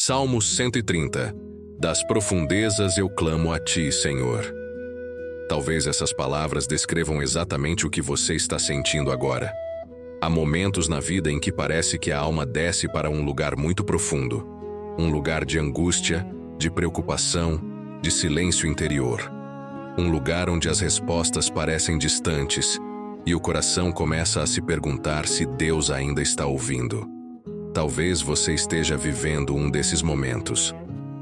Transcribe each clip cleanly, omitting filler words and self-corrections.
Salmo 130. Das profundezas eu clamo a ti, Senhor. Talvez essas palavras descrevam exatamente o que você está sentindo agora. Há momentos na vida em que parece que a alma desce para um lugar muito profundo. Um lugar de angústia, de preocupação, de silêncio interior. Um lugar onde as respostas parecem distantes e o coração começa a se perguntar se Deus ainda está ouvindo. Talvez você esteja vivendo um desses momentos.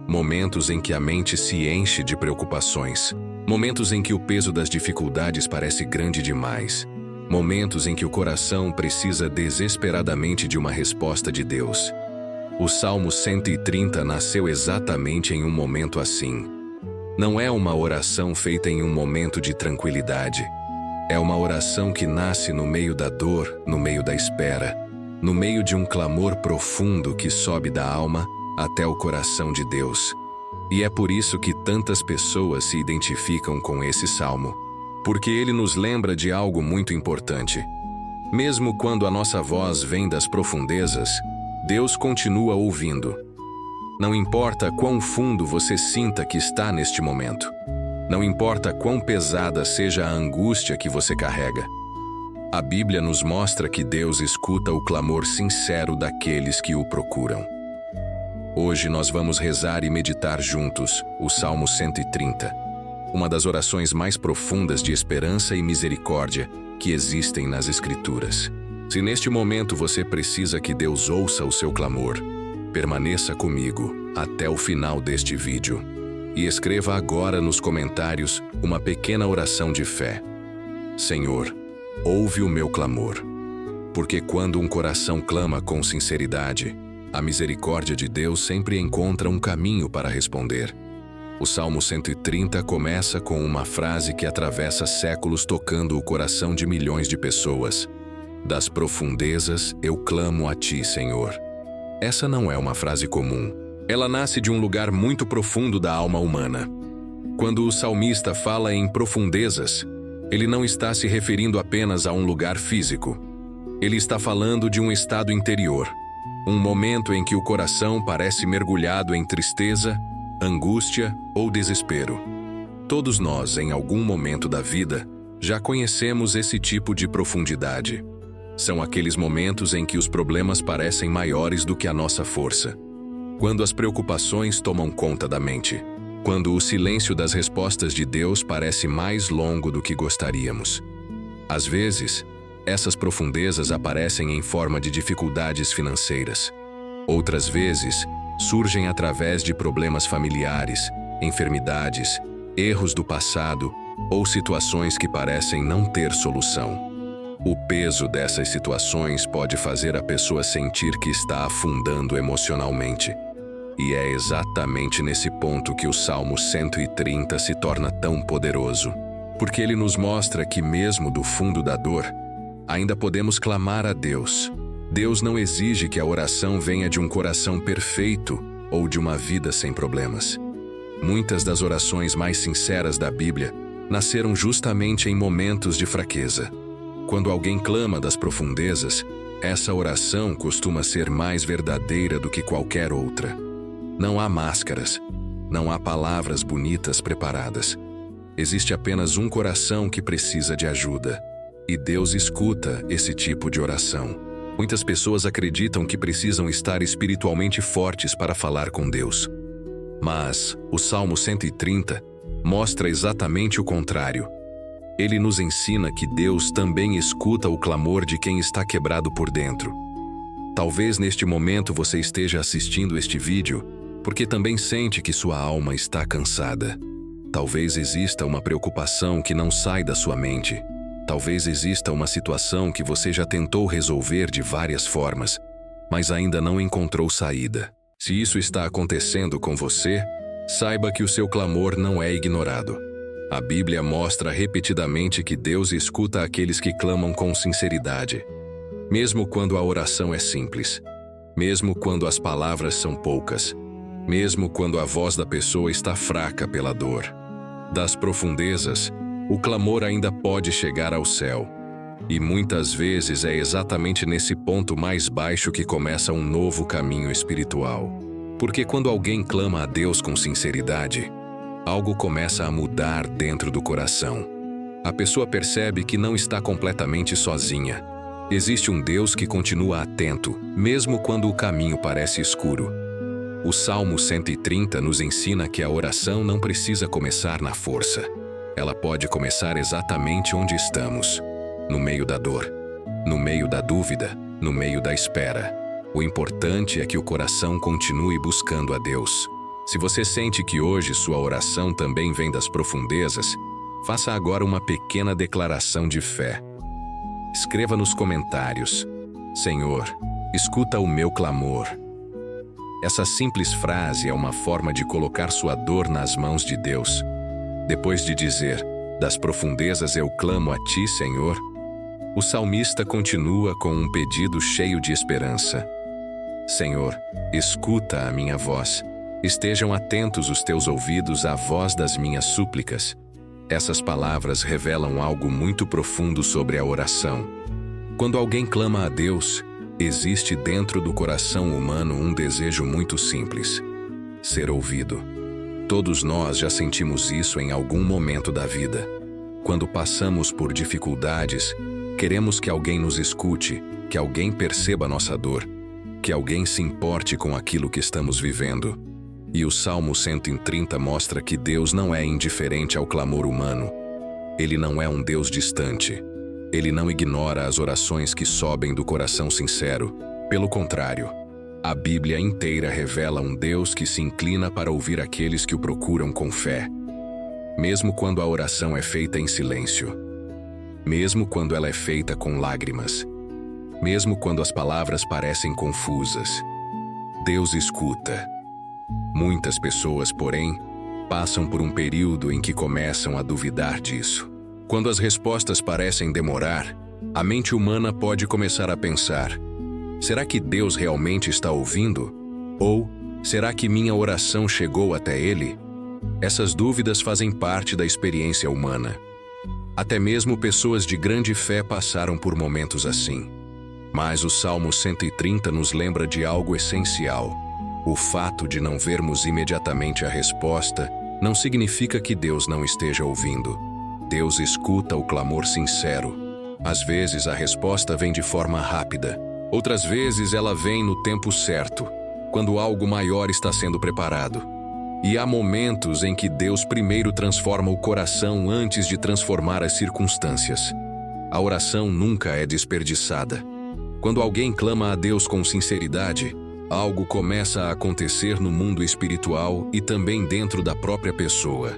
Momentos em que a mente se enche de preocupações. Momentos em que o peso das dificuldades parece grande demais. Momentos em que o coração precisa desesperadamente de uma resposta de Deus. O Salmo 130 nasceu exatamente em um momento assim. Não é uma oração feita em um momento de tranquilidade. É uma oração que nasce no meio da dor, no meio da espera, no meio de um clamor profundo que sobe da alma até o coração de Deus. E é por isso que tantas pessoas se identificam com esse salmo, porque ele nos lembra de algo muito importante. Mesmo quando a nossa voz vem das profundezas, Deus continua ouvindo. Não importa quão fundo você sinta que está neste momento. Não importa quão pesada seja a angústia que você carrega. A Bíblia nos mostra que Deus escuta o clamor sincero daqueles que o procuram. Hoje nós vamos rezar e meditar juntos o Salmo 130, uma das orações mais profundas de esperança e misericórdia que existem nas Escrituras. Se neste momento você precisa que Deus ouça o seu clamor, permaneça comigo até o final deste vídeo e escreva agora nos comentários uma pequena oração de fé. Senhor, ouve o meu clamor, porque quando um coração clama com sinceridade, a misericórdia de Deus sempre encontra um caminho para responder. O Salmo 130 começa com uma frase que atravessa séculos tocando o coração de milhões de pessoas. Das profundezas eu clamo a ti, Senhor. Essa não é uma frase comum. Ela nasce de um lugar muito profundo da alma humana. Quando o salmista fala em profundezas, ele não está se referindo apenas a um lugar físico. Ele está falando de um estado interior, um momento em que o coração parece mergulhado em tristeza, angústia ou desespero. Todos nós, em algum momento da vida, já conhecemos esse tipo de profundidade. São aqueles momentos em que os problemas parecem maiores do que a nossa força. Quando as preocupações tomam conta da mente. Quando o silêncio das respostas de Deus parece mais longo do que gostaríamos. Às vezes, essas profundezas aparecem em forma de dificuldades financeiras. Outras vezes, surgem através de problemas familiares, enfermidades, erros do passado ou situações que parecem não ter solução. O peso dessas situações pode fazer a pessoa sentir que está afundando emocionalmente. E é exatamente nesse ponto que o Salmo 130 se torna tão poderoso, porque ele nos mostra que mesmo do fundo da dor, ainda podemos clamar a Deus. Deus não exige que a oração venha de um coração perfeito ou de uma vida sem problemas. Muitas das orações mais sinceras da Bíblia nasceram justamente em momentos de fraqueza. Quando alguém clama das profundezas, essa oração costuma ser mais verdadeira do que qualquer outra. Não há máscaras, não há palavras bonitas preparadas. Existe apenas um coração que precisa de ajuda. E Deus escuta esse tipo de oração. Muitas pessoas acreditam que precisam estar espiritualmente fortes para falar com Deus. Mas o Salmo 130 mostra exatamente o contrário. Ele nos ensina que Deus também escuta o clamor de quem está quebrado por dentro. Talvez neste momento você esteja assistindo este vídeo porque também sente que sua alma está cansada. Talvez exista uma preocupação que não sai da sua mente. Talvez exista uma situação que você já tentou resolver de várias formas, mas ainda não encontrou saída. Se isso está acontecendo com você, saiba que o seu clamor não é ignorado. A Bíblia mostra repetidamente que Deus escuta aqueles que clamam com sinceridade. Mesmo quando a oração é simples, mesmo quando as palavras são poucas, mesmo quando a voz da pessoa está fraca pela dor. Das profundezas, o clamor ainda pode chegar ao céu. E muitas vezes é exatamente nesse ponto mais baixo que começa um novo caminho espiritual. Porque quando alguém clama a Deus com sinceridade, algo começa a mudar dentro do coração. A pessoa percebe que não está completamente sozinha. Existe um Deus que continua atento, mesmo quando o caminho parece escuro. O Salmo 130 nos ensina que a oração não precisa começar na força. Ela pode começar exatamente onde estamos, no meio da dor, no meio da dúvida, no meio da espera. O importante é que o coração continue buscando a Deus. Se você sente que hoje sua oração também vem das profundezas, faça agora uma pequena declaração de fé. Escreva nos comentários: Senhor, escuta o meu clamor. Essa simples frase é uma forma de colocar sua dor nas mãos de Deus. Depois de dizer: das profundezas eu clamo a ti, Senhor, o salmista continua com um pedido cheio de esperança. Senhor, escuta a minha voz. Estejam atentos os teus ouvidos à voz das minhas súplicas. Essas palavras revelam algo muito profundo sobre a oração. Quando alguém clama a Deus, existe dentro do coração humano um desejo muito simples: ser ouvido. Todos nós já sentimos isso em algum momento da vida. Quando passamos por dificuldades, queremos que alguém nos escute, que alguém perceba nossa dor, que alguém se importe com aquilo que estamos vivendo. E o Salmo 130 mostra que Deus não é indiferente ao clamor humano. Ele não é um Deus distante. Ele não ignora as orações que sobem do coração sincero. Pelo contrário, a Bíblia inteira revela um Deus que se inclina para ouvir aqueles que o procuram com fé. Mesmo quando a oração é feita em silêncio. Mesmo quando ela é feita com lágrimas. Mesmo quando as palavras parecem confusas. Deus escuta. Muitas pessoas, porém, passam por um período em que começam a duvidar disso. Quando as respostas parecem demorar, a mente humana pode começar a pensar: será que Deus realmente está ouvindo? Ou, será que minha oração chegou até Ele? Essas dúvidas fazem parte da experiência humana. Até mesmo pessoas de grande fé passaram por momentos assim. Mas o Salmo 130 nos lembra de algo essencial. O fato de não vermos imediatamente a resposta não significa que Deus não esteja ouvindo. Deus escuta o clamor sincero. Às vezes a resposta vem de forma rápida. Outras vezes ela vem no tempo certo, quando algo maior está sendo preparado. E há momentos em que Deus primeiro transforma o coração antes de transformar as circunstâncias. A oração nunca é desperdiçada. Quando alguém clama a Deus com sinceridade, algo começa a acontecer no mundo espiritual e também dentro da própria pessoa.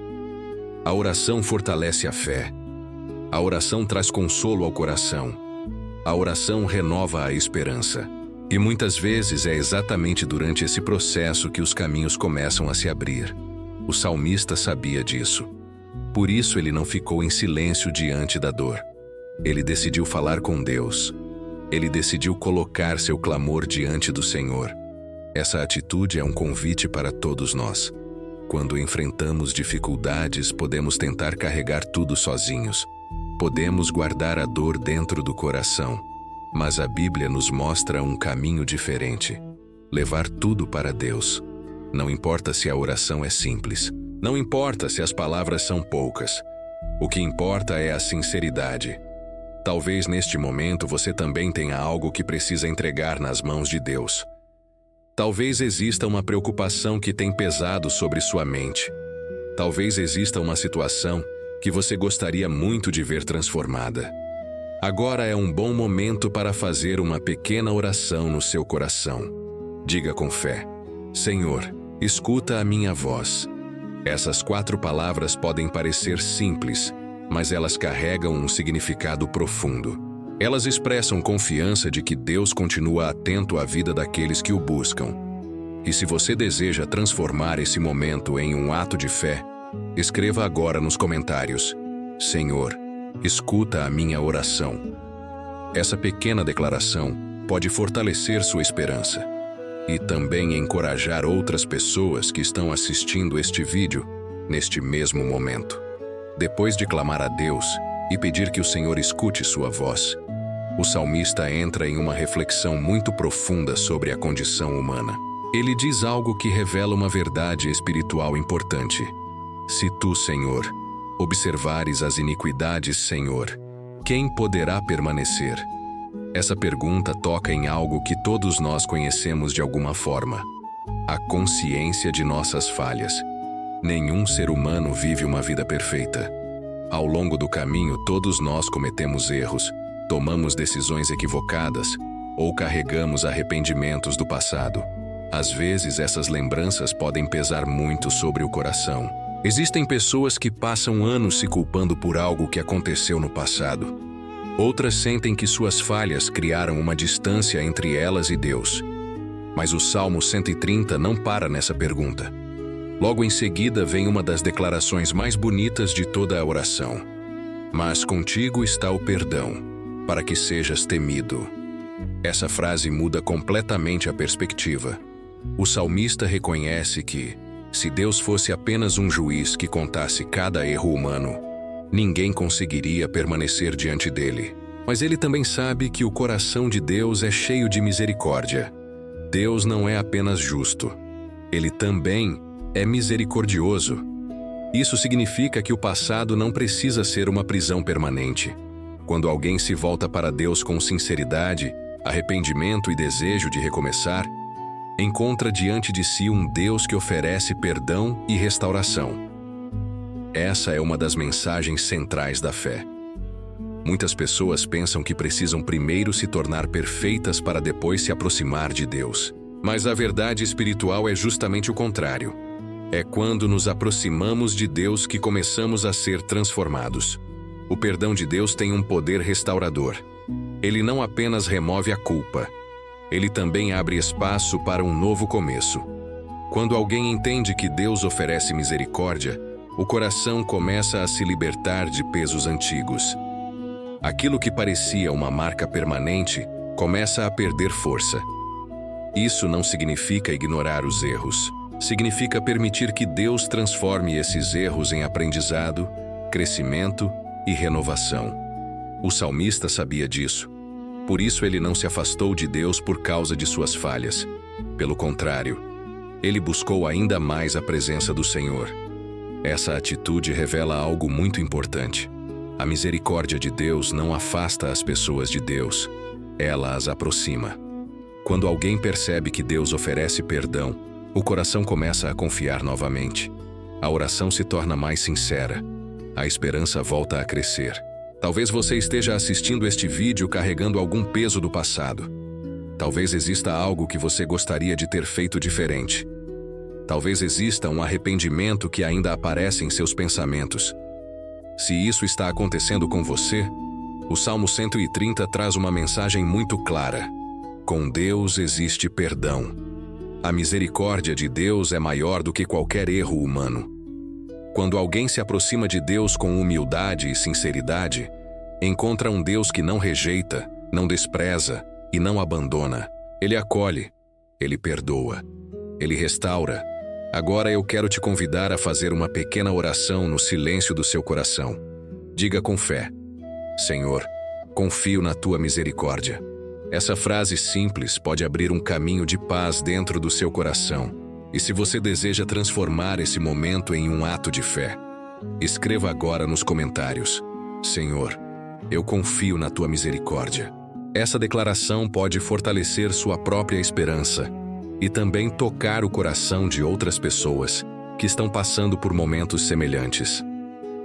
A oração fortalece a fé. A oração traz consolo ao coração. A oração renova a esperança. E muitas vezes é exatamente durante esse processo que os caminhos começam a se abrir. O salmista sabia disso. Por isso ele não ficou em silêncio diante da dor. Ele decidiu falar com Deus. Ele decidiu colocar seu clamor diante do Senhor. Essa atitude é um convite para todos nós. Quando enfrentamos dificuldades, podemos tentar carregar tudo sozinhos. Podemos guardar a dor dentro do coração. Mas a Bíblia nos mostra um caminho diferente. Levar tudo para Deus. Não importa se a oração é simples. Não importa se as palavras são poucas. O que importa é a sinceridade. Talvez neste momento você também tenha algo que precisa entregar nas mãos de Deus. Talvez exista uma preocupação que tem pesado sobre sua mente. Talvez exista uma situação que você gostaria muito de ver transformada. Agora é um bom momento para fazer uma pequena oração no seu coração. Diga com fé: Senhor, escuta a minha voz. Essas 4 palavras podem parecer simples, mas elas carregam um significado profundo. Elas expressam confiança de que Deus continua atento à vida daqueles que o buscam. E se você deseja transformar esse momento em um ato de fé, escreva agora nos comentários: Senhor, escuta a minha oração. Essa pequena declaração pode fortalecer sua esperança e também encorajar outras pessoas que estão assistindo este vídeo neste mesmo momento. Depois de clamar a Deus e pedir que o Senhor escute sua voz, o salmista entra em uma reflexão muito profunda sobre a condição humana. Ele diz algo que revela uma verdade espiritual importante. Se tu, Senhor, observares as iniquidades, Senhor, quem poderá permanecer? Essa pergunta toca em algo que todos nós conhecemos de alguma forma: a consciência de nossas falhas. Nenhum ser humano vive uma vida perfeita. Ao longo do caminho, todos nós cometemos erros, tomamos decisões equivocadas ou carregamos arrependimentos do passado. Às vezes, essas lembranças podem pesar muito sobre o coração. Existem pessoas que passam anos se culpando por algo que aconteceu no passado. Outras sentem que suas falhas criaram uma distância entre elas e Deus. Mas o Salmo 130 não para nessa pergunta. Logo em seguida vem uma das declarações mais bonitas de toda a oração. Mas contigo está o perdão, para que sejas temido. Essa frase muda completamente a perspectiva. O salmista reconhece que, se Deus fosse apenas um juiz que contasse cada erro humano, ninguém conseguiria permanecer diante dele. Mas ele também sabe que o coração de Deus é cheio de misericórdia. Deus não é apenas justo. Ele também é misericordioso. Isso significa que o passado não precisa ser uma prisão permanente. Quando alguém se volta para Deus com sinceridade, arrependimento e desejo de recomeçar, encontra diante de si um Deus que oferece perdão e restauração. Essa é uma das mensagens centrais da fé. Muitas pessoas pensam que precisam primeiro se tornar perfeitas para depois se aproximar de Deus. Mas a verdade espiritual é justamente o contrário. É quando nos aproximamos de Deus que começamos a ser transformados. O perdão de Deus tem um poder restaurador. Ele não apenas remove a culpa, ele também abre espaço para um novo começo. Quando alguém entende que Deus oferece misericórdia, o coração começa a se libertar de pesos antigos. Aquilo que parecia uma marca permanente começa a perder força. Isso não significa ignorar os erros. Significa permitir que Deus transforme esses erros em aprendizado, crescimento e renovação. O salmista sabia disso. Por isso ele não se afastou de Deus por causa de suas falhas. Pelo contrário, ele buscou ainda mais a presença do Senhor. Essa atitude revela algo muito importante. A misericórdia de Deus não afasta as pessoas de Deus, ela as aproxima. Quando alguém percebe que Deus oferece perdão, o coração começa a confiar novamente. A oração se torna mais sincera. A esperança volta a crescer. Talvez você esteja assistindo este vídeo carregando algum peso do passado. Talvez exista algo que você gostaria de ter feito diferente. Talvez exista um arrependimento que ainda aparece em seus pensamentos. Se isso está acontecendo com você, o Salmo 130 traz uma mensagem muito clara. Com Deus existe perdão. A misericórdia de Deus é maior do que qualquer erro humano. Quando alguém se aproxima de Deus com humildade e sinceridade, encontra um Deus que não rejeita, não despreza e não abandona. Ele acolhe, ele perdoa, ele restaura. Agora eu quero te convidar a fazer uma pequena oração no silêncio do seu coração. Diga com fé: Senhor, confio na tua misericórdia. Essa frase simples pode abrir um caminho de paz dentro do seu coração. E se você deseja transformar esse momento em um ato de fé, escreva agora nos comentários: Senhor, eu confio na tua misericórdia. Essa declaração pode fortalecer sua própria esperança e também tocar o coração de outras pessoas que estão passando por momentos semelhantes.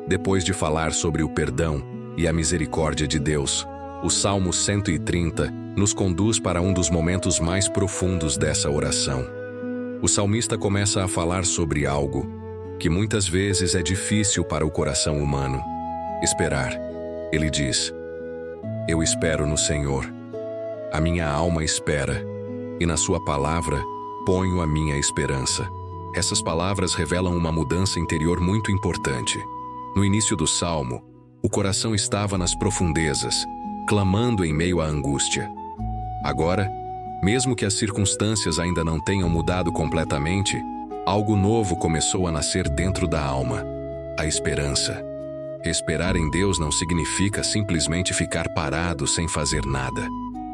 Depois de falar sobre o perdão e a misericórdia de Deus, o Salmo 130 nos conduz para um dos momentos mais profundos dessa oração. O salmista começa a falar sobre algo que muitas vezes é difícil para o coração humano: esperar. Ele diz: Eu espero no Senhor. A minha alma espera, e na sua palavra ponho a minha esperança. Essas palavras revelam uma mudança interior muito importante. No início do salmo, o coração estava nas profundezas, clamando em meio à angústia. Agora, mesmo que as circunstâncias ainda não tenham mudado completamente, algo novo começou a nascer dentro da alma: a esperança. Esperar em Deus não significa simplesmente ficar parado sem fazer nada.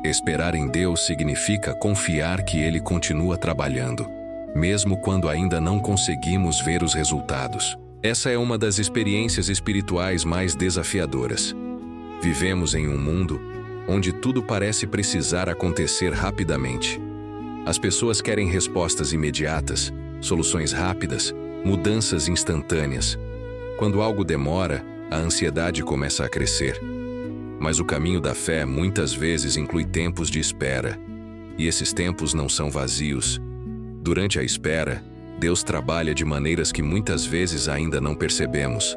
Esperar em Deus significa confiar que Ele continua trabalhando, mesmo quando ainda não conseguimos ver os resultados. Essa é uma das experiências espirituais mais desafiadoras. Vivemos em um mundo onde tudo parece precisar acontecer rapidamente. As pessoas querem respostas imediatas, soluções rápidas, mudanças instantâneas. Quando algo demora, a ansiedade começa a crescer. Mas o caminho da fé muitas vezes inclui tempos de espera, e esses tempos não são vazios. Durante a espera, Deus trabalha de maneiras que muitas vezes ainda não percebemos.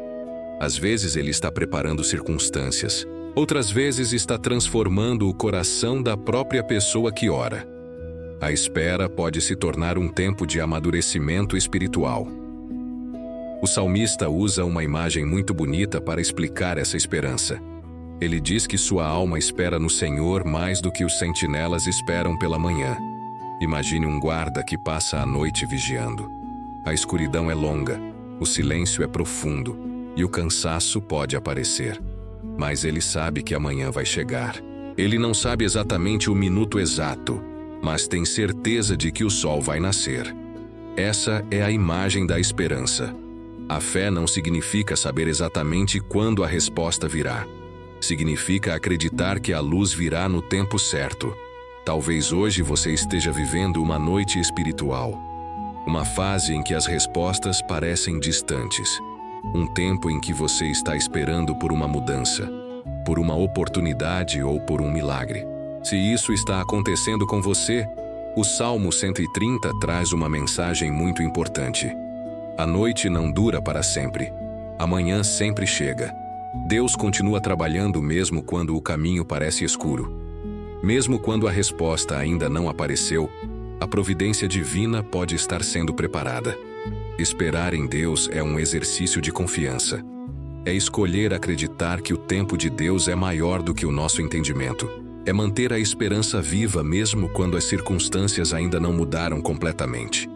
Às vezes Ele está preparando circunstâncias, outras vezes está transformando o coração da própria pessoa que ora. A espera pode se tornar um tempo de amadurecimento espiritual. O salmista usa uma imagem muito bonita para explicar essa esperança. Ele diz que sua alma espera no Senhor mais do que os sentinelas esperam pela manhã. Imagine um guarda que passa a noite vigiando. A escuridão é longa, o silêncio é profundo e o cansaço pode aparecer. Mas ele sabe que amanhã vai chegar. Ele não sabe exatamente o minuto exato, mas tem certeza de que o sol vai nascer. Essa é a imagem da esperança. A fé não significa saber exatamente quando a resposta virá. Significa acreditar que a luz virá no tempo certo. Talvez hoje você esteja vivendo uma noite espiritual. Uma fase em que as respostas parecem distantes. Um tempo em que você está esperando por uma mudança, por uma oportunidade ou por um milagre. Se isso está acontecendo com você, o Salmo 130 traz uma mensagem muito importante. A noite não dura para sempre. Amanhã sempre chega. Deus continua trabalhando mesmo quando o caminho parece escuro. Mesmo quando a resposta ainda não apareceu, a providência divina pode estar sendo preparada. Esperar em Deus é um exercício de confiança. É escolher acreditar que o tempo de Deus é maior do que o nosso entendimento. É manter a esperança viva mesmo quando as circunstâncias ainda não mudaram completamente.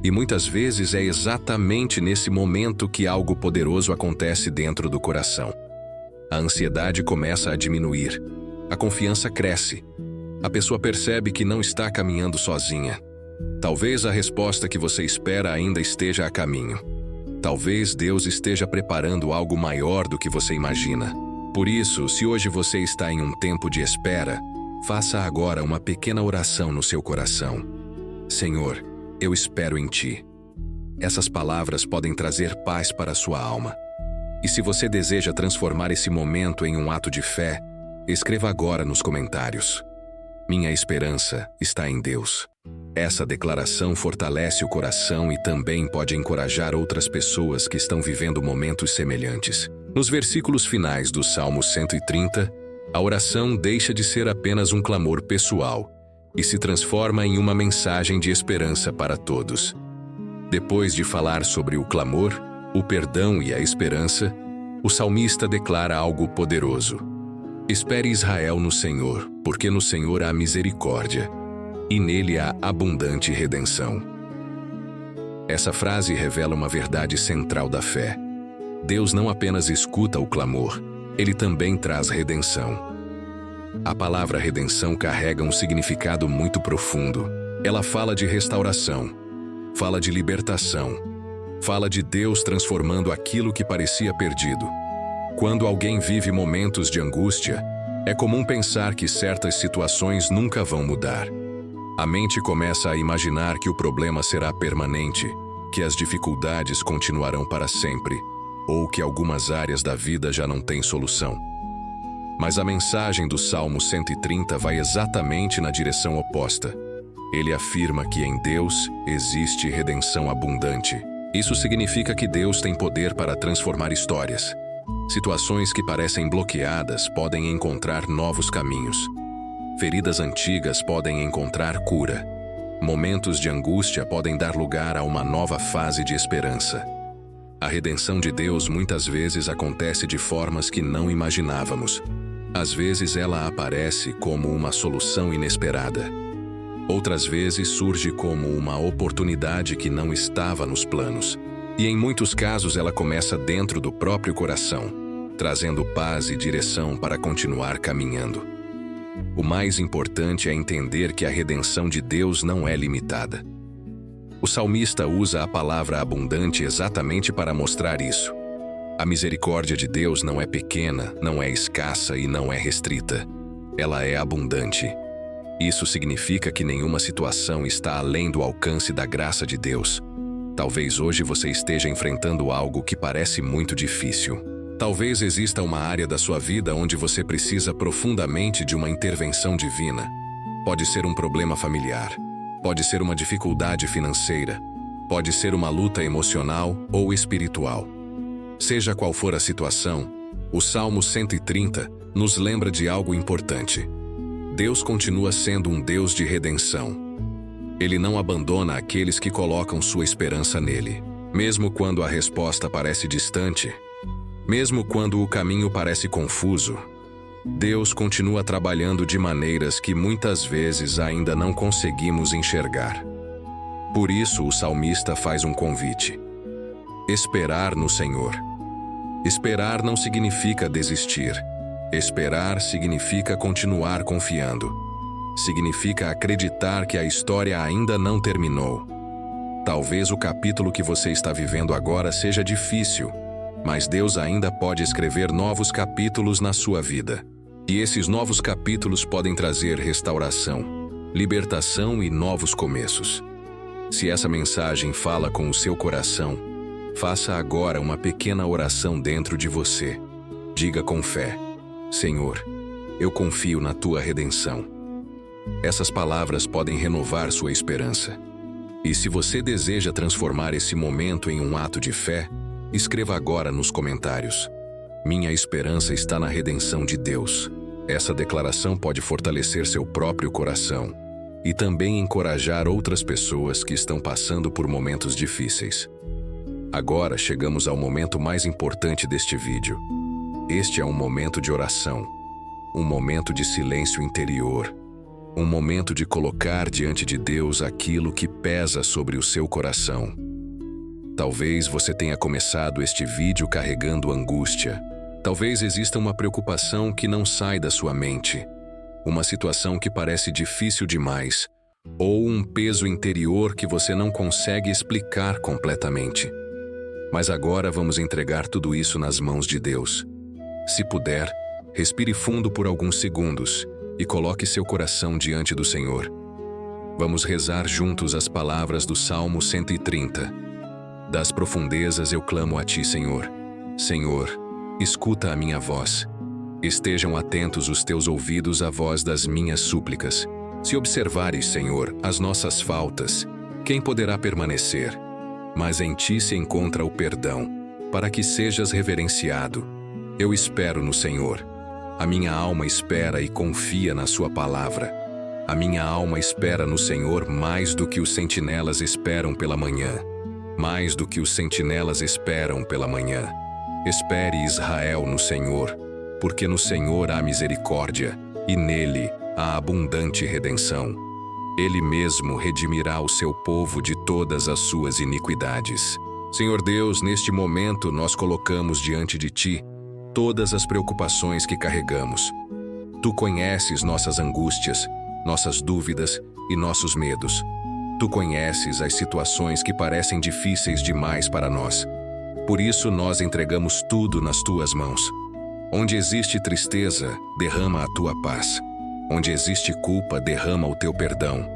E muitas vezes é exatamente nesse momento que algo poderoso acontece dentro do coração. A ansiedade começa a diminuir. A confiança cresce. A pessoa percebe que não está caminhando sozinha. Talvez a resposta que você espera ainda esteja a caminho. Talvez Deus esteja preparando algo maior do que você imagina. Por isso, se hoje você está em um tempo de espera, faça agora uma pequena oração no seu coração. Senhor, eu espero em Ti. Essas palavras podem trazer paz para a sua alma. E se você deseja transformar esse momento em um ato de fé, escreva agora nos comentários: minha esperança está em Deus. Essa declaração fortalece o coração e também pode encorajar outras pessoas que estão vivendo momentos semelhantes. Nos versículos finais do Salmo 130, a oração deixa de ser apenas um clamor pessoal e se transforma em uma mensagem de esperança para todos. Depois de falar sobre o clamor, o perdão e a esperança, o salmista declara algo poderoso. Espere Israel no Senhor, porque no Senhor há misericórdia, e nele há abundante redenção. Essa frase revela uma verdade central da fé. Deus não apenas escuta o clamor, Ele também traz redenção. A palavra redenção carrega um significado muito profundo. Ela fala de restauração, fala de libertação, fala de Deus transformando aquilo que parecia perdido. Quando alguém vive momentos de angústia, é comum pensar que certas situações nunca vão mudar. A mente começa a imaginar que o problema será permanente, que as dificuldades continuarão para sempre, ou que algumas áreas da vida já não têm solução. Mas a mensagem do Salmo 130 vai exatamente na direção oposta. Ele afirma que em Deus existe redenção abundante. Isso significa que Deus tem poder para transformar histórias. Situações que parecem bloqueadas podem encontrar novos caminhos. Feridas antigas podem encontrar cura. Momentos de angústia podem dar lugar a uma nova fase de esperança. A redenção de Deus muitas vezes acontece de formas que não imaginávamos. Às vezes ela aparece como uma solução inesperada. Outras vezes surge como uma oportunidade que não estava nos planos. E em muitos casos ela começa dentro do próprio coração, trazendo paz e direção para continuar caminhando. O mais importante é entender que a redenção de Deus não é limitada. O salmista usa a palavra abundante exatamente para mostrar isso. A misericórdia de Deus não é pequena, não é escassa e não é restrita. Ela é abundante. Isso significa que nenhuma situação está além do alcance da graça de Deus. Talvez hoje você esteja enfrentando algo que parece muito difícil. Talvez exista uma área da sua vida onde você precisa profundamente de uma intervenção divina. Pode ser um problema familiar, pode ser uma dificuldade financeira, pode ser uma luta emocional ou espiritual. Seja qual for a situação, o Salmo 130 nos lembra de algo importante. Deus continua sendo um Deus de redenção. Ele não abandona aqueles que colocam sua esperança nele. Mesmo quando a resposta parece distante, mesmo quando o caminho parece confuso, Deus continua trabalhando de maneiras que muitas vezes ainda não conseguimos enxergar. Por isso o salmista faz um convite: esperar no Senhor. Esperar não significa desistir. Esperar significa continuar confiando. Significa acreditar que a história ainda não terminou. Talvez o capítulo que você está vivendo agora seja difícil, mas Deus ainda pode escrever novos capítulos na sua vida. E esses novos capítulos podem trazer restauração, libertação e novos começos. Se essa mensagem fala com o seu coração, faça agora uma pequena oração dentro de você. Diga com fé: Senhor, eu confio na tua redenção. Essas palavras podem renovar sua esperança. E se você deseja transformar esse momento em um ato de fé, escreva agora nos comentários: minha esperança está na redenção de Deus. Essa declaração pode fortalecer seu próprio coração e também encorajar outras pessoas que estão passando por momentos difíceis. Agora chegamos ao momento mais importante deste vídeo. Este é um momento de oração, um momento de silêncio interior, um momento de colocar diante de Deus aquilo que pesa sobre o seu coração. Talvez você tenha começado este vídeo carregando angústia. Talvez exista uma preocupação que não sai da sua mente, uma situação que parece difícil demais, ou um peso interior que você não consegue explicar completamente. Mas agora vamos entregar tudo isso nas mãos de Deus. Se puder, respire fundo por alguns segundos e coloque seu coração diante do Senhor. Vamos rezar juntos as palavras do Salmo 130. Das profundezas eu clamo a ti, Senhor. Senhor, escuta a minha voz. Estejam atentos os teus ouvidos à voz das minhas súplicas. Se observares, Senhor, as nossas faltas, quem poderá permanecer? Mas em ti se encontra o perdão, para que sejas reverenciado. Eu espero no Senhor. A minha alma espera e confia na sua palavra. A minha alma espera no Senhor mais do que os sentinelas esperam pela manhã. Mais do que os sentinelas esperam pela manhã. Espere, Israel, no Senhor, porque no Senhor há misericórdia, e nele há abundante redenção. Ele mesmo redimirá o seu povo de todas as suas iniquidades. Senhor Deus, neste momento nós colocamos diante de ti todas as preocupações que carregamos. Tu conheces nossas angústias, nossas dúvidas e nossos medos. Tu conheces as situações que parecem difíceis demais para nós. Por isso nós entregamos tudo nas tuas mãos. Onde existe tristeza, derrama a tua paz. Onde existe culpa, derrama o teu perdão.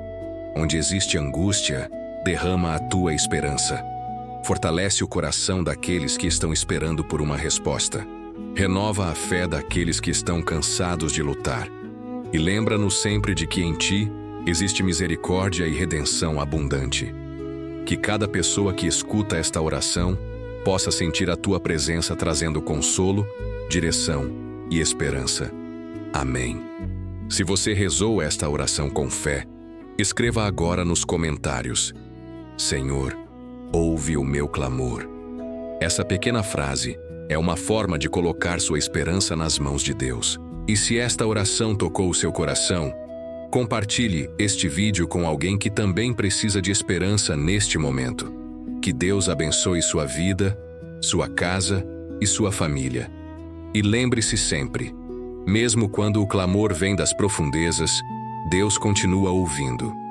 Onde existe angústia, derrama a tua esperança. Fortalece o coração daqueles que estão esperando por uma resposta. Renova a fé daqueles que estão cansados de lutar. E lembra-nos sempre de que em ti existe misericórdia e redenção abundante. Que cada pessoa que escuta esta oração possa sentir a tua presença trazendo consolo, direção e esperança. Amém. Se você rezou esta oração com fé, escreva agora nos comentários: Senhor, ouve o meu clamor. Essa pequena frase é uma forma de colocar sua esperança nas mãos de Deus. E se esta oração tocou o seu coração, compartilhe este vídeo com alguém que também precisa de esperança neste momento. Que Deus abençoe sua vida, sua casa e sua família. E lembre-se sempre: Mesmo quando o clamor vem das profundezas, Deus continua ouvindo.